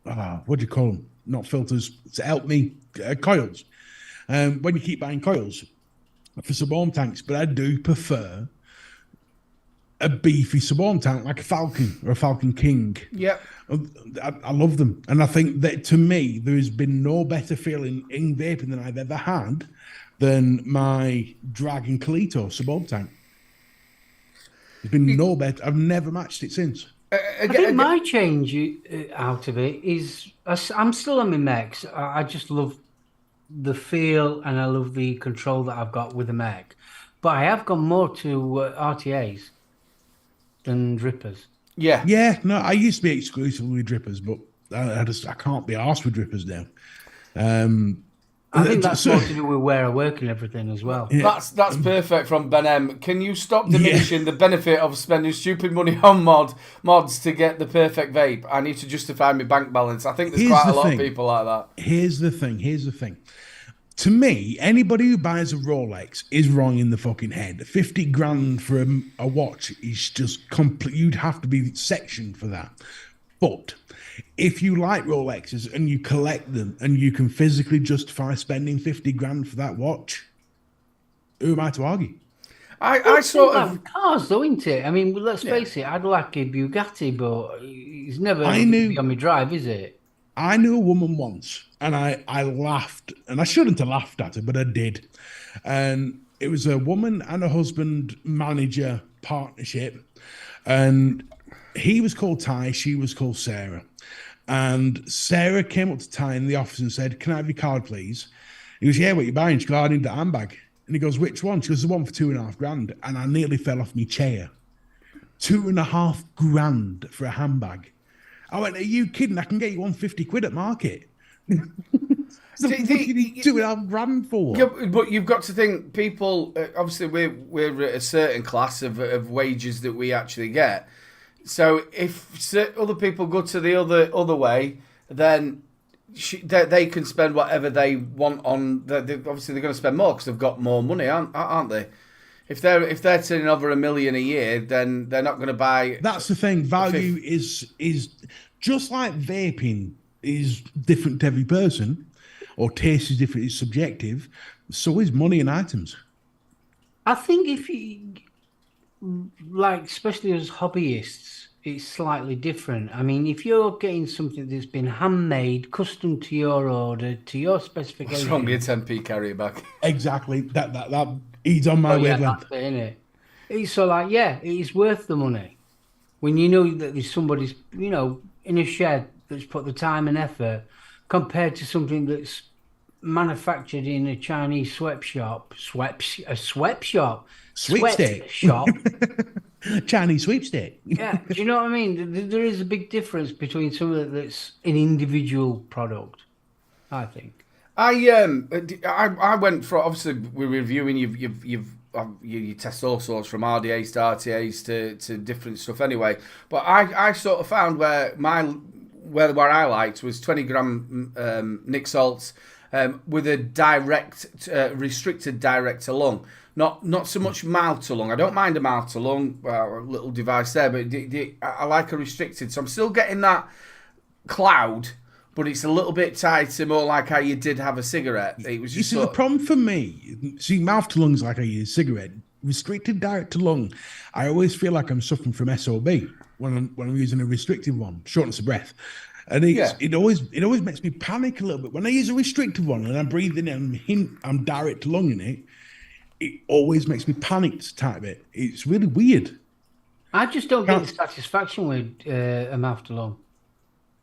what do you call them? Not filters, to help me, coils. When you keep buying coils for suborm tanks, but I do prefer a beefy suborm tank like a Falcon or a Falcon King. Yep. I love them. And I think that, to me, there has been no better feeling in vaping than I've ever had than my Dragon Kalito suborm tank. There's been no better. I've never matched it since. I think my change out of it is I'm still on my mechs. I just love the feel and I love the control that I've got with the mech. But I have gone more to RTAs than drippers. Yeah. Yeah, no, I used to be exclusively with drippers, but I can't be arsed with drippers now. I think that's more to do with where I work and everything as well. Yeah. That's perfect from Ben M. Can you stop diminishing the benefit of spending stupid money on mods to get the perfect vape? I need to justify my bank balance. I think there's quite a lot of people like that. Here's the thing. To me, anybody who buys a Rolex is wrong in the fucking head. 50 grand for a watch is just complete. You'd have to be sectioned for that. But if you like Rolexes and you collect them and you can physically justify spending 50 grand for that watch, who am I to argue? I sort of cars, though, isn't it? I mean, let's face it. I'd like a Bugatti, but it's never be on my drive, is it? I knew a woman once, and I laughed, and I shouldn't have laughed at her, but I did. And it was a woman and a husband manager partnership, and he was called Ty, she was called Sarah. And Sarah came up to Ty in the office and said, "Can I have your card, please?" He goes, "Yeah, what are you buying?" She goes, "I need the handbag." And he goes, "Which one?" She goes, "The one for $2.5 grand." And I nearly fell off my chair. $2.5 grand for a handbag. I went, are you kidding? I can get you 150 quid at market. So what are you doing $1 grand for? Yeah, but you've got to think, people. Obviously, we're at a certain class of wages that we actually get. So if other people go to the other way, then they can spend whatever they want on. Obviously, they're going to spend more because they've got more money, aren't they? If they're turning over $1 million a year, then they're not going to buy. That's the thing. Value is just like vaping is different to every person, or taste is different. It's subjective. So is money and items. I think if you like, especially as hobbyists, it's slightly different. I mean, if you're getting something that's been handmade, custom to your order, to your specification. What's wrong with your 10p carrier bag? Exactly. That he's on my wavelength. That's it, innit? It's so like, yeah, it's worth the money when you know that there's somebody's, in a shed that's put the time and effort compared to something that's manufactured in a Chinese sweatshop. Sweepstake shop. Chinese sweepstake. Yeah, do you know what I mean? There is a big difference between something that's an individual product, I think. I went for, obviously we're reviewing you test all sorts from RDAs to RTAs to different stuff anyway. But I sort of found where I liked was 20 gram Nick salts with a direct restricted direct to lung. Not so much mouth to lung. I don't mind a mouth to lung, a little device there, but I like a restricted. So I'm still getting that cloud, but it's a little bit tied to more like how you did have a cigarette. It was just the problem for me. See, mouth to lung is like I use a cigarette. Restricted direct to lung, I always feel like I'm suffering from SOB when I'm using a restricted one, shortness of breath. And it always makes me panic a little bit when I use a restricted one and I'm breathing in. I'm direct to lung in it. It always makes me panic to type it. It's really weird. I just don't get the satisfaction with a mouth to lung.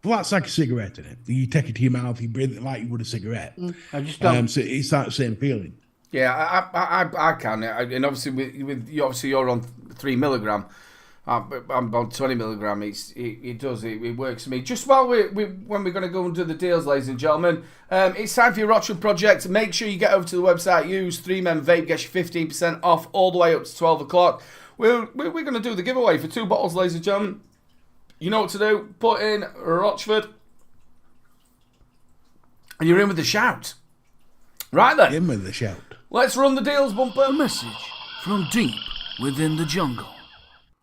Well, that's like a cigarette, isn't it? You take it to your mouth, you breathe it like you would a cigarette. I just don't. So it's that same feeling. Yeah, I can, and obviously with obviously you're on 3 milligram. I'm on 20 milligram. It works for me. Just while when we're going to go and do the deals, ladies and gentlemen, it's time for your Rochford project. Make sure you get over to the website. Use 3Men Vape, gets you 15% off all the way up to 12 o'clock. We're going to do the giveaway for 2 bottles, ladies and gentlemen. You know what to do. Put in Rochford, and you're in with the shout. Right then. In with the shout. Let's run the deals bumper. A message from deep within the jungle.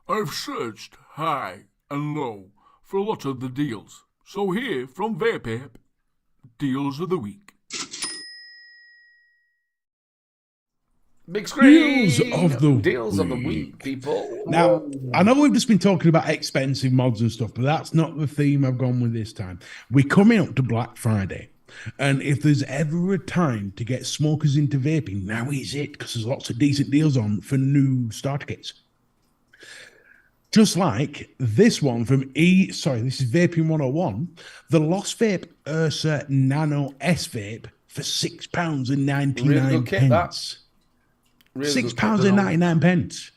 I've searched high and low for a lot of the deals. So here from Vape, deals of the week. Big screen. Deals of the week, people. Now, I know we've just been talking about expensive mods and stuff, but that's not the theme I've gone with this time. We're coming up to Black Friday. And if there's ever a time to get smokers into vaping, now is it, because there's lots of decent deals on for new starter kits. Just like this one from this is Vaping 101, the Lost Vape Ursa Nano S Vape for £6.99. Really good kit, that. Really £6.99.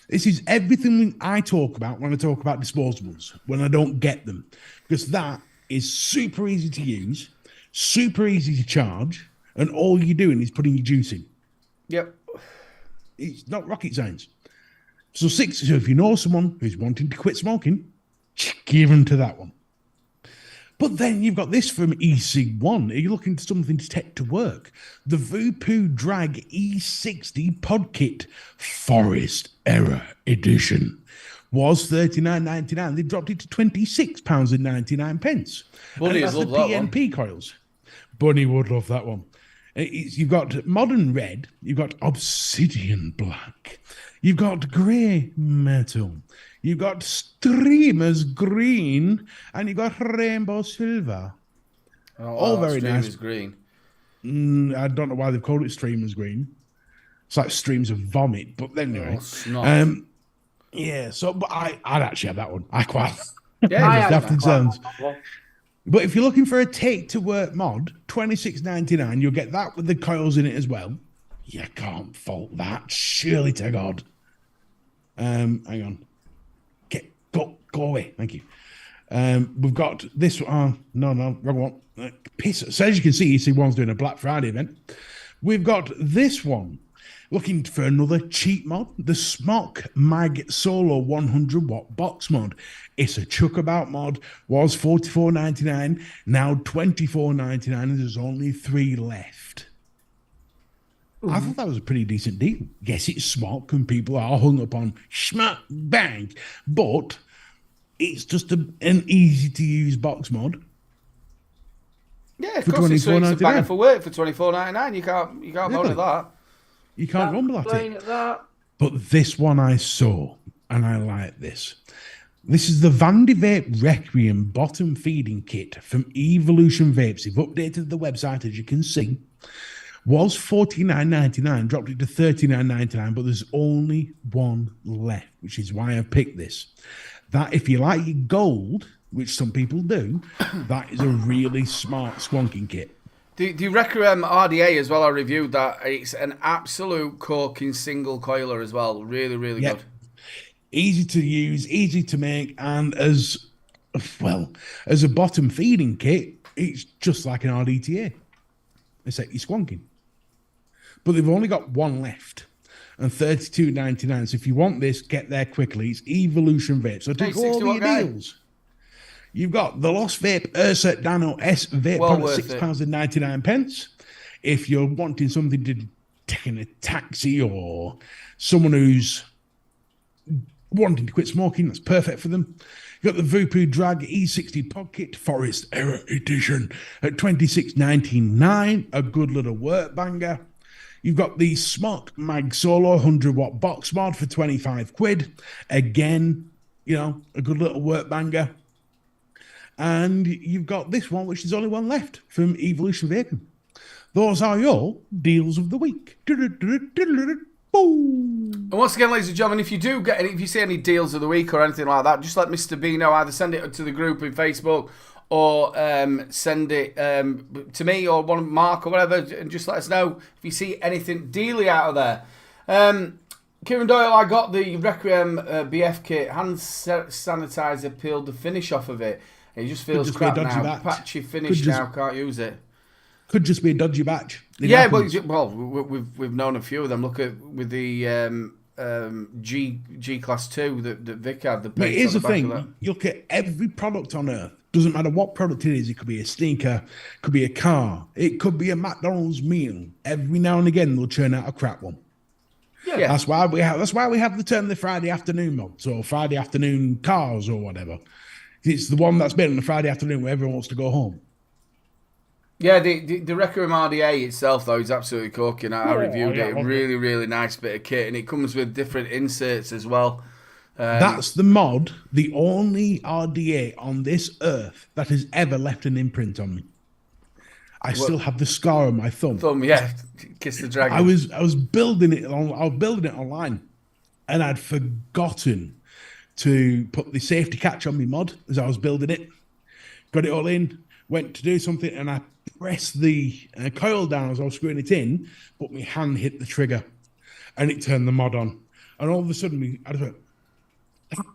This is everything I talk about when I talk about disposables, when I don't get them. Because that is super easy to use, super easy to charge, and all you're doing is putting your juice in. Yep. It's not rocket science. So if you know someone who's wanting to quit smoking, give them to that one. But then you've got this from EC1. Are you looking for something to take to work? The Voopoo Drag E60 Pod Kit Forest Era Edition was $39.99. They dropped it to £26.99. Bunny would love that PNP coils. Bunny would love that one. You've got Modern Red, you've got Obsidian Black, you've got Grey Metal, you've got Streamers Green, and you've got Rainbow Silver. All very nice. Green. I don't know why they've called it Streamers Green. It's like streams of vomit, but anyway. Yeah, so but I'd actually have that one. I quite. Yeah, Daft sounds. But if you're looking for a take to work mod, $26.99, you'll get that with the coils in it as well. You can't fault that, surely to God. Hang on. Go away. Thank you. We've got this one. Oh, no, wrong one. Piss. So as you see one's doing a Black Friday event. We've got this one. Looking for another cheap mod, the Smock Mag Solo 100 watt box mod. It's a chuckabout mod, was $44.99, now $24.99, and there's only 3 left. I thought that was a pretty decent deal. Yes, it's Smock, and people are hung up on schmack bang, but it's just an easy to use box mod. Yeah, of course, it's a banger for work for $24.99. You can't moan at that. You can't rumble at it. But this one I saw, and I like this. This is the Vandy Vape Requiem bottom feeding kit from Evolution Vapes. They've updated the website, as you can see. Was $49.99, dropped it to $39.99, but there's only one left, which is why I picked this. That, if you like your gold, which some people do, that is a really smart squonking kit. Do you recommend RDA as well? I reviewed that. It's an absolute corking single coiler as well. Really, really good. Easy to use, easy to make, and as a bottom feeding kit, it's just like an RDTA. Except you're squonking. But they've only got one left. And $32.99. So if you want this, get there quickly. It's Evolution Vape. So take all your deals. You've got the Lost Vape Ursa Dano S Vape on £6.99. If you're wanting something to take in a taxi or someone who's wanting to quit smoking, that's perfect for them. You've got the Vupu Drag E60 Pocket Forest Era Edition at $26.99. A good little work banger. You've got the Smock Mag Solo 100 watt box mod for 25 quid. Again, a good little work banger. And you've got this one, which is only one left from Evolution Vaping. Those are your deals of the week. And once again, ladies and gentlemen, if you see any deals of the week or anything like that, just let Mr. B know. Either send it to the group in Facebook or send it to me or Mark or whatever, and just let us know if you see anything dealy out of there. Kieran Doyle, I got the Requiem BF kit, hand sanitizer, peeled the finish off of it. It just feels crap now. Patchy finish now, can't use it. Could just be a dodgy batch. Yeah, well, we've known a few of them. Look at with the G Class 2 that Vic had. But here's the thing: you look at every product on Earth. Doesn't matter what product it is. It could be a sneaker, could be a car, it could be a McDonald's meal. Every now and again, they'll churn out a crap one. Yeah, that's why we have the term the Friday afternoon mods or Friday afternoon cars or whatever. It's the one that's been on the Friday afternoon where everyone wants to go home. Yeah, the Requiem RDA itself, though, is absolutely corking. I reviewed it. Really, really nice bit of kit. And it comes with different inserts as well. That's the mod, the only RDA on this earth that has ever left an imprint on me. I still have the scar on my thumb. Yeah. Kiss the dragon. I was building it online, and I'd forgotten to put the safety catch on my mod as I was building it. Got it all in, went to do something, and I pressed the coil down as I was screwing it in, but my hand hit the trigger, and it turned the mod on. And all of a sudden, I just went,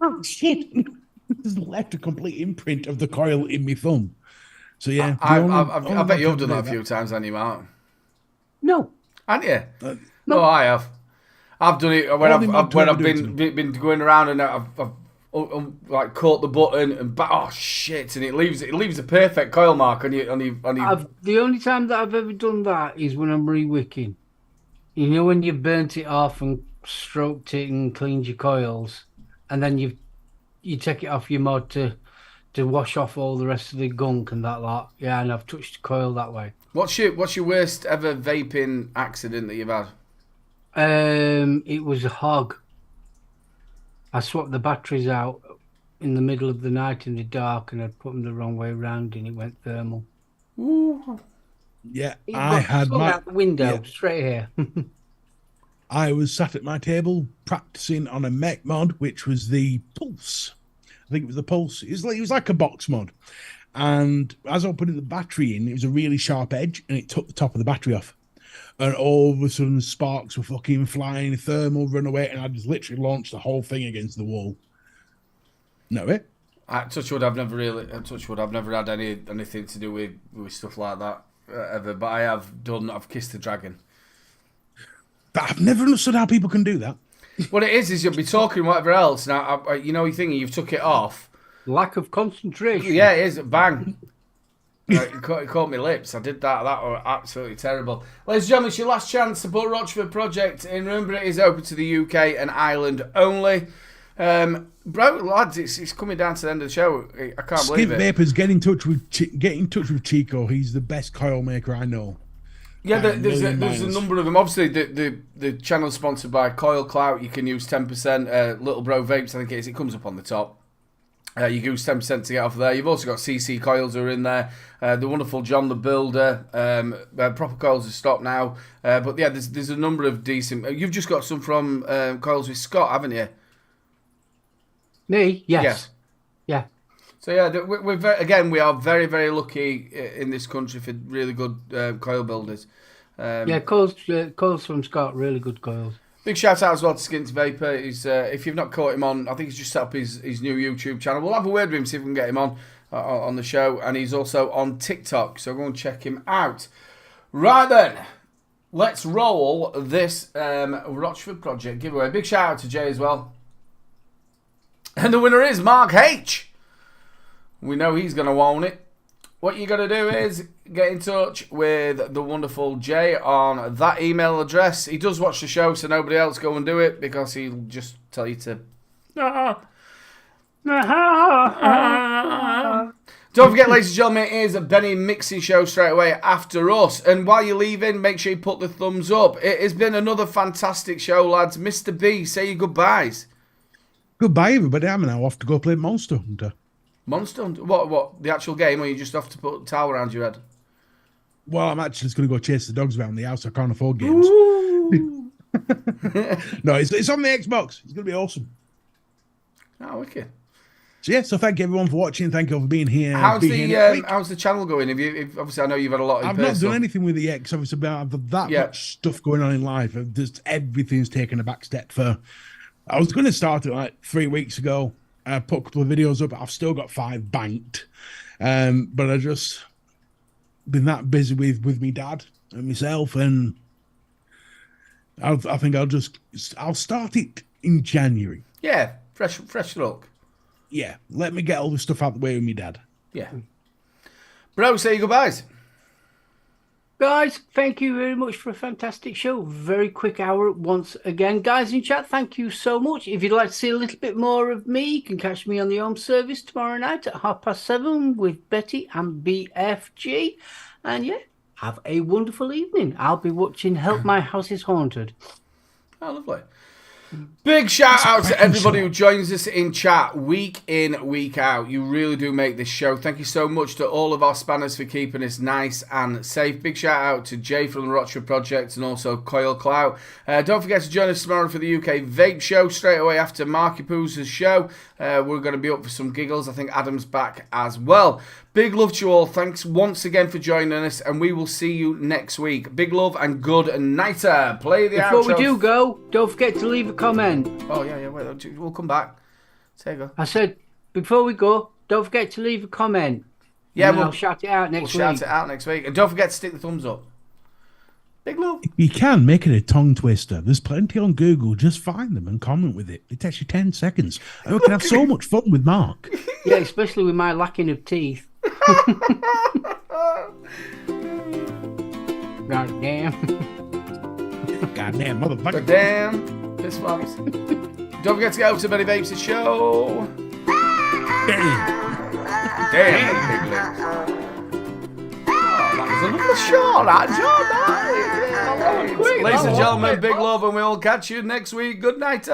oh, shit. There's left a complete imprint of the coil in my thumb. So, yeah. I bet you've done that a few times, haven't you, Mark? No. Haven't you? No, I have. I've done it when I've been going around and I've like caught the button and oh shit, and it leaves a perfect coil mark on you. The only time that I've ever done that is when I'm re-wicking. You know, when you've burnt it off and stroked it and cleaned your coils, and then you take it off your mod to wash off all the rest of the gunk and that lot. Yeah, and I've touched the coil that way. What's your worst ever vaping accident that you've had? It was a hog. I swapped the batteries out in the middle of the night in the dark, and I'd put them the wrong way around, and it went thermal. Ooh. Yeah, I had my out the window straight here. I was sat at my table practicing on a mech mod, which was the Pulse. I think it was the Pulse. It was like a box mod, and as I was putting the battery in, it was a really sharp edge, and it took the top of the battery off. And all of a sudden, sparks were fucking flying, thermal run away, and I just literally launched the whole thing against the wall. No, it. Touch wood, I've never had anything to do with stuff like that ever. But I've kissed the dragon. But I've never understood how people can do that. What it is you'll be talking whatever else. Now, you're thinking you've took it off. Lack of concentration. Yeah, it is. Bang. It caught my lips. I did that. That was absolutely terrible. Ladies and gentlemen, it's your last chance to support Rochford Project. And remember, it is open to the UK and Ireland only. Bro, lads, it's coming down to the end of the show. I can't believe it. Vapors, get in touch with Chico. He's the best coil maker I know. Yeah, there's a number of them. Obviously, the channel's sponsored by Coil Clout. You can use 10%. Little Bro Vapes, I think it is. It comes up on the top. You can use 10% to get off there. You've also got CC Coils who are in there. The wonderful John the Builder. Proper Coils are stopped now. But yeah, there's a number of decent... You've just got some from Coils with Scott, haven't you? Me? Yes. Yeah. So yeah, we are very, very lucky in this country for really good coil builders. Coils from Scott, really good coils. Big shout out as well to Skins Vapor. If you've not caught him on, I think he's just set up his new YouTube channel. We'll have a word with him, see if we can get him on the show. And he's also on TikTok, so go and check him out. Right then, let's roll this Rochford Project giveaway. Big shout out to Jay as well. And the winner is Mark H. We know he's going to own it. What you got to do is get in touch with the wonderful Jay on that email address. He does watch the show, so nobody else go and do it because he'll just tell you to. Don't forget, ladies and gentlemen, it is a Benny Mixing show straight away after us. And while you're leaving, make sure you put the thumbs up. It has been another fantastic show, lads. Mr. B, say your goodbyes. Goodbye, everybody. I'm now off to go play Monster Hunter. Monster Hunter? What? The actual game, or you just have to put a towel around your head? Well, I'm actually just going to go chase the dogs around the house. I can't afford games. No, it's on the Xbox. It's going to be awesome. Oh, wicked. So thank you everyone for watching. Thank you for being here. How's the channel going? Obviously, I know you've had a lot of... I've not done anything with it yet because obviously I've that much stuff going on in life. Just everything's taken a back step for... I was going to start it like 3 weeks ago. I put a couple of videos up. I've still got 5 banked. But I just been that busy with me dad and myself. And I think I'll start it in January. Yeah, fresh look. Yeah, let me get all the stuff out the way with me dad. Yeah. Bro, say your goodbyes. Guys, thank you very much for a fantastic show. Very quick hour once again. Guys in chat, thank you so much. If you'd like to see a little bit more of me, you can catch me on the home service tomorrow night at 7:30 with Betty and BFG. And yeah, have a wonderful evening. I'll be watching Help My House is Haunted. Oh, lovely. Big shout out to everybody who joins us in chat week in, week out. You really do make this show. Thank you so much to all of our spanners for keeping us nice and safe. Big shout out to Jay from the Rochford Project and also Coil Clout. Don't forget to join us tomorrow for the UK Vape show straight away after Marky Poo's show. We're going to be up for some giggles. I think Adam's back as well. Big love to you all. Thanks once again for joining us, and we will see you next week. Big love and good nighter. Play the outro. Before we do go, don't forget to leave a comment. Oh, yeah, wait, we'll come back. There you go. I said, before we go, don't forget to leave a comment. Yeah, I'll shout it out next week. We'll shout it out next week. And don't forget to stick the thumbs up. Big love. You can make it a tongue twister. There's plenty on Google. Just find them and comment with it. It takes you 10 seconds. And we can have so much fun with Mark. Yeah, especially with my lacking of teeth. God damn. Goddamn motherfucker. God damn. Piss flops. Don't forget to go to Benny Vapes' show. Damn. Big lips. That was another shot, that John. Ladies and gentlemen, big love, and we'll catch you next week. Good night.